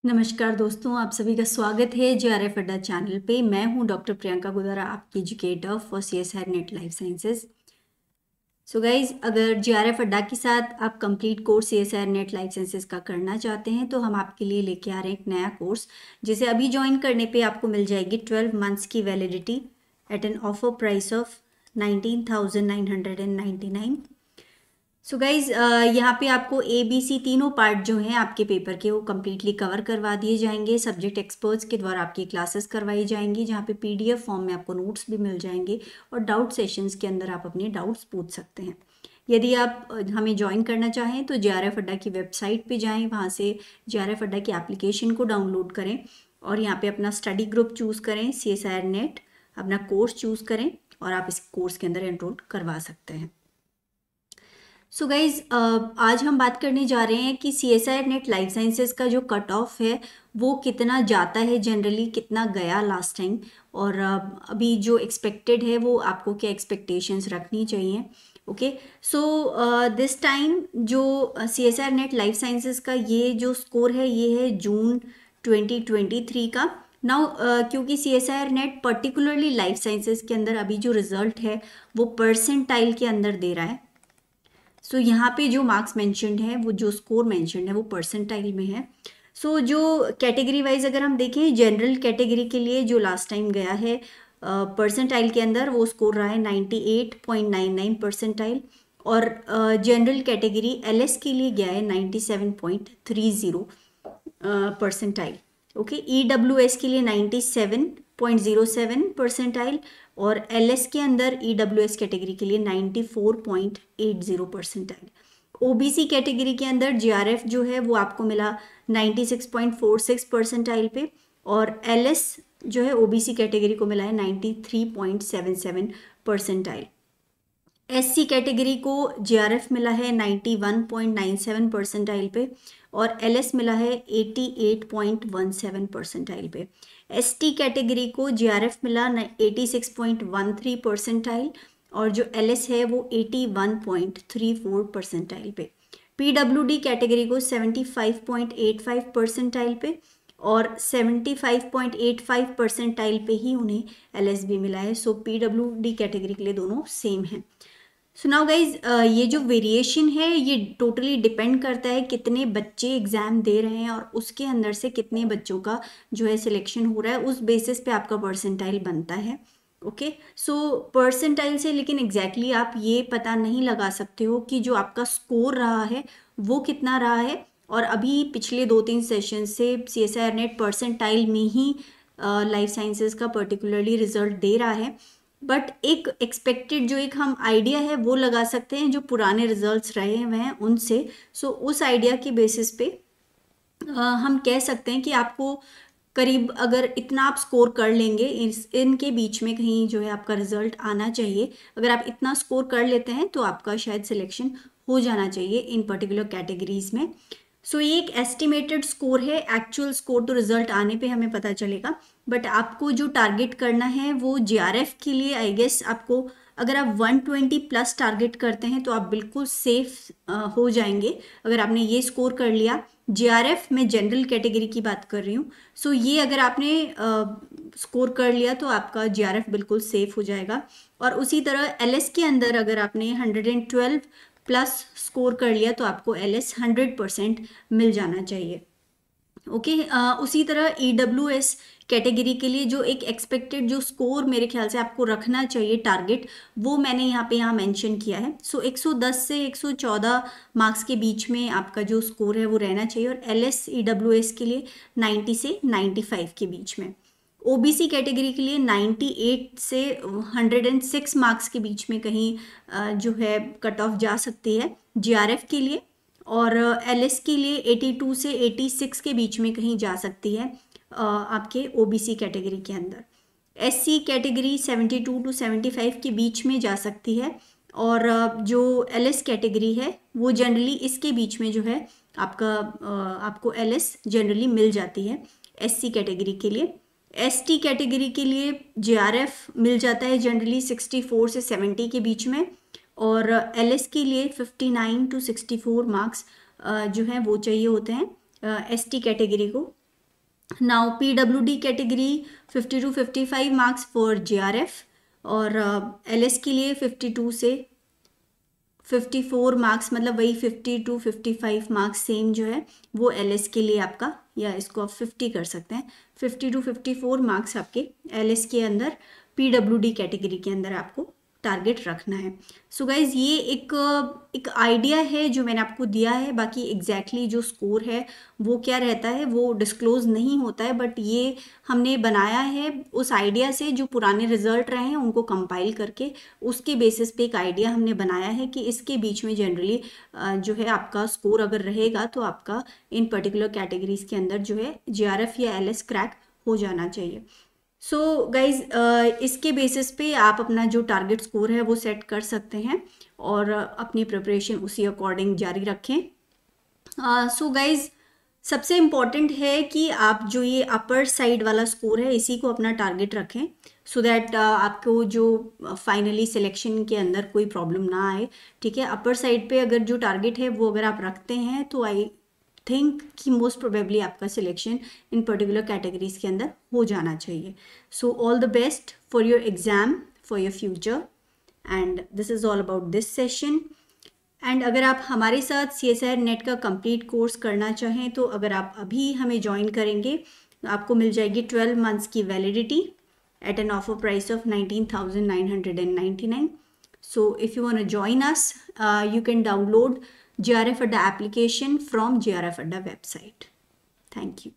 नमस्कार दोस्तों, आप सभी का स्वागत है जेआरएफ अड्डा चैनल पे। मैं हूं डॉक्टर प्रियंका गुदारा, आपकी educator for CSR net life sciences. So guys, अगर जेआरएफ अड्डा के साथ आप complete course CSR net life sciences का करना चाहते हैं तो हम आपके लिए लेके आ रहे हैं एक नया कोर्स, जिसे अभी ज्वाइन करने पे आपको मिल जाएगी 12 मंथ्स की validity at an offer price of 19,999। So guys, यहाँ पे आपको ABC तीनों पार्ट जो हैं आपके पेपर के वो कम्प्लीटली कवर करवा दिए जाएंगे। सब्जेक्ट एक्सपर्ट्स के द्वारा आपकी क्लासेस करवाई जाएंगी, जहाँ पे PDF फॉर्म में आपको नोट्स भी मिल जाएंगे और डाउट सेशंस के अंदर आप अपने डाउट्स पूछ सकते हैं। यदि आप हमें ज्वाइन करना चाहें तो JRF अड्डा की वेबसाइट पे जाएं, वहाँ से JRF अड्डा की एप्लीकेशन को डाउनलोड करें और यहाँ पे अपना स्टडी ग्रुप चूज़ करें, CSIR नेट, अपना कोर्स चूज़ करें और आप इस कोर्स के अंदर एनरोल करवा सकते हैं। सो गाइज, आज हम बात करने जा रहे हैं कि CSIR नेट लाइफ साइंसेज का जो कट ऑफ है वो कितना जाता है, जनरली कितना गया लास्ट टाइम, और अभी जो एक्सपेक्टेड है वो आपको क्या एक्सपेक्टेशंस रखनी चाहिए। ओके, सो दिस टाइम जो CSIR नेट लाइफ साइंसेज का ये जो स्कोर है ये है जून 2023 का। नाउ क्योंकि CSIR net particularly life sciences के अंदर अभी जो रिजल्ट है वो परसेंटाइल के अंदर दे रहा है। सो यहाँ पे जो मार्क्स मेंशन्ड है, वो जो स्कोर मेंशन्ड है वो परसेंटाइल में है। सो जो कैटेगरी वाइज अगर हम देखें, जनरल कैटेगरी के लिए जो लास्ट टाइम गया है परसेंटाइल के अंदर, वो स्कोर रहा है 98.99 परसेंटाइल, और जनरल कैटेगरी LS के लिए गया है 97.30 परसेंटाइल। ओके, EWS के लिए 97.07 परसेंटाइल, और LS के अंदर EWS कैटेगरी के लिए 94.80 परसेंटाइल। OBC कैटेगरी के अंदर JRF जो है वो आपको मिला 96.46 परसेंटाइल पे, और LS जो है OBC कैटेगरी को मिला है 93.77 परसेंटाइल। SC कैटेगरी को JRF मिला है 91.97 परसेंटाइल पे, और LS मिला है 88.17 परसेंटाइल पे। ST कैटेगरी को JRF मिला 86.13 परसेंटाइल, और जो LS है वो 81.34 परसेंटाइल पे। PWD कैटेगरी को 75.85 परसेंटाइल पे, और 75.85 परसेंटाइल पे ही उन्हें LS भी मिला है। सो PWD कैटेगरी के लिए दोनों सेम हैं। सो नाउ गाइज, ये जो वेरिएशन है ये टोटली डिपेंड करता है कितने बच्चे एग्ज़ाम दे रहे हैं और उसके अंदर से कितने बच्चों का जो है सिलेक्शन हो रहा है, उस बेसिस पे आपका परसेंटाइल बनता है। ओके, सो परसेंटाइल से लेकिन एग्जैक्टली आप ये पता नहीं लगा सकते हो कि जो आपका स्कोर रहा है वो कितना रहा है। और अभी पिछले 2-3 सेशन से CSIR नेट परसेंटाइल में ही लाइफ साइंसेज का पर्टिकुलरली रिजल्ट दे रहा है, बट एक एक्सपेक्टेड जो एक हम आइडिया है वो लगा सकते हैं जो पुराने रिजल्ट्स रहे हुए हैं उनसे। सो उस आइडिया की बेसिस पे हम कह सकते हैं कि आपको करीब अगर इतना आप स्कोर कर लेंगे, इनके बीच में कहीं जो है आपका रिजल्ट आना चाहिए। अगर आप इतना स्कोर कर लेते हैं तो आपका शायद सिलेक्शन हो जाना चाहिए इन पर्टिकुलर कैटेगरीज में। सो ये एक एस्टिमेटेड स्कोर है, एक्चुअल स्कोर तो रिजल्ट आने पे हमें पता चलेगा, बट आपको जो टारगेट करना है वो JRF के लिए आई गेस आपको, अगर आप 120 प्लस टारगेट करते हैं तो आप बिल्कुल सेफ हो जाएंगे। अगर आपने ये स्कोर कर लिया, JRF में जनरल कैटेगरी की बात कर रही हूँ, सो ये अगर आपने स्कोर कर लिया तो आपका JRF बिल्कुल सेफ हो जाएगा। और उसी तरह LS के अंदर अगर आपने 112 प्लस स्कोर कर लिया तो आपको LS 100% मिल जाना चाहिए। ओके, उसी तरह EWS कैटेगरी के लिए जो एक एक्सपेक्टेड जो स्कोर मेरे ख्याल से आपको रखना चाहिए टारगेट, वो मैंने यहाँ मेंशन किया है। सो 110 से 114 मार्क्स के बीच में आपका जो स्कोर है वो रहना चाहिए, और LS EWS के लिए 90 से 95 के बीच में। OBC कैटेगरी के लिए 98 से 106 मार्क्स के बीच में कहीं जो है कट ऑफ जा सकती है JRF के लिए, और LS के लिए 82 से 86 के बीच में कहीं जा सकती है आपके OBC कैटेगरी के अंदर। SC कैटेगरी 72 टू 75 के बीच में जा सकती है, और जो LS कैटेगरी है वो जनरली इसके बीच में जो है आपको LS जनरली मिल जाती है SC कैटेगरी के लिए। ST कैटेगरी के लिए JRF मिल जाता है जनरली 64 से 70 के बीच में, और LS के लिए 59 टू 64 मार्क्स जो हैं वो चाहिए होते हैं ST कैटेगरी को now PWD category 50 to 55 marks for JRF, और LS के लिए 52 से 54 मार्क्स, मतलब वही 50 to 55 मार्क्स सेम जो है वो LS के लिए आपका, या इसको आप 50 कर सकते हैं, 50 to 54 मार्क्स आपके LS के अंदर PWD कैटेगरी के अंदर आपको टारगेट रखना है। सो गाइज ये एक आइडिया है जो मैंने आपको दिया है, बाकी एग्जैक्टली जो स्कोर है वो क्या रहता है वो डिस्क्लोज नहीं होता है, बट ये हमने बनाया है उस आइडिया से, जो पुराने रिजल्ट रहे हैं उनको कंपाइल करके उसके बेसिस पे एक आइडिया हमने बनाया है कि इसके बीच में जनरली जो है आपका स्कोर अगर रहेगा तो आपका इन पर्टिकुलर कैटेगरीज के अंदर जो है JRF या LS क्रैक हो जाना चाहिए। सो गाइज इसके बेसिस पे आप अपना जो टारगेट स्कोर है वो सेट कर सकते हैं और अपनी प्रिपरेशन उसी अकॉर्डिंग जारी रखें। सो गाइज सबसे इम्पॉर्टेंट है कि आप जो ये अपर साइड वाला स्कोर है इसी को अपना टारगेट रखें, सो दैट आपको जो फाइनली सिलेक्शन के अंदर कोई प्रॉब्लम ना आए। ठीक है, अपर साइड पे अगर जो टारगेट है वो अगर आप रखते हैं तो आई थिंक कि मोस्ट प्रोबेबली आपका सिलेक्शन इन पर्टिकुलर कैटेगरीज के अंदर हो जाना चाहिए। So all the best for your exam, for your future, and this is all about this session. And अगर आप हमारे साथ CSIR नेट का कंप्लीट कोर्स करना चाहें तो अगर आप अभी हमें ज्वाइन करेंगे तो आपको मिल जाएगी 12 मंथ्स की validity at an offer price of 19,999। So if you want to join us, you can download JRF Adda application from JRF Adda website. Thank you.